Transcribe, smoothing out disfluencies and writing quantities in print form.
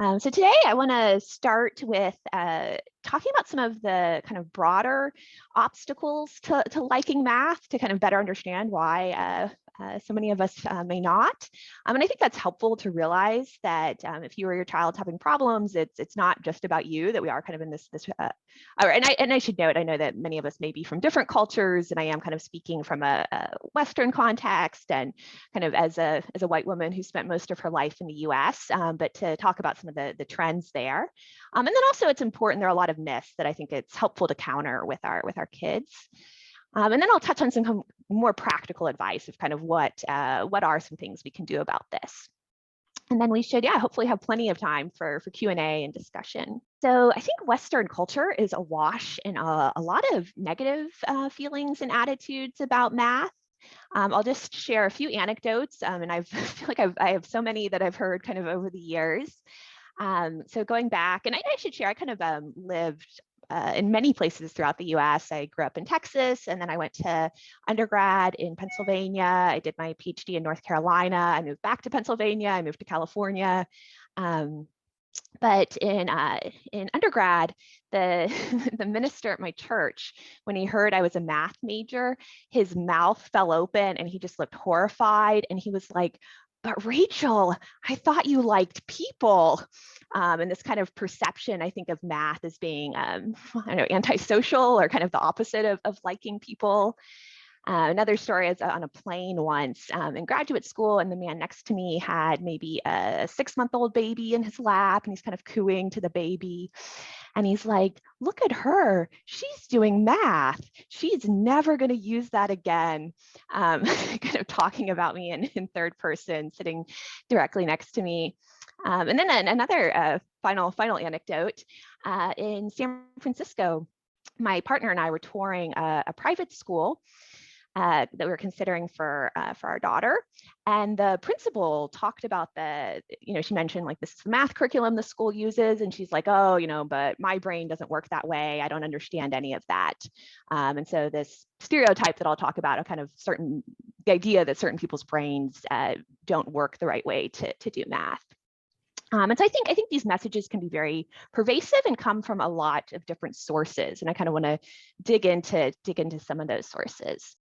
So today I want to start with talking about some of the kind of broader obstacles to liking math to kind of better understand why so many of us may not. And I think that's helpful to realize that if you or your child's having problems, it's not just about you, that we are kind of in and I should note, I know that many of us may be from different cultures, and I am kind of speaking from a Western context and kind of as a white woman who spent most of her life in the US, but to talk about some of the trends there. And then also it's important, there are a lot of myths that I think it's helpful to counter with our kids. And then I'll touch on some more practical advice of kind of what are some things we can do about this. And then we should, yeah, hopefully have plenty of time for Q&A and discussion. So I think Western culture is awash in a lot of negative feelings and attitudes about math. I'll just share a few anecdotes, and I feel like I have so many that I've heard kind of over the years. So going back, and I should share, I kind of lived in many places throughout the US. I grew up in Texas, and then I went to undergrad in Pennsylvania. I did my PhD in North Carolina. I moved back to Pennsylvania. I moved to California. Um, but in undergrad, the the minister at my church, when he heard I was a math major, his mouth fell open and he just looked horrified. And he was like, "But Rachel, I thought you liked people." And this kind of perception, I think, of math as being, I don't know, antisocial or kind of the opposite of liking people. Another story is on a plane once in graduate school, and the man next to me had maybe a 6-month-old baby in his lap, and he's kind of cooing to the baby. And he's like, "Look at her. She's doing math. She's never going to use that again." Kind of talking about me in third person, sitting directly next to me. And then another final anecdote in San Francisco, my partner and I were touring a private school that we were considering for our daughter. And the principal talked about she mentioned, like, this is the math curriculum the school uses. And she's like, "Oh, but my brain doesn't work that way. I don't understand any of that." And so this stereotype that I'll talk about, the idea that certain people's brains don't work the right way to do math. And so I think these messages can be very pervasive and come from a lot of different sources. And I kind of want to dig into some of those sources.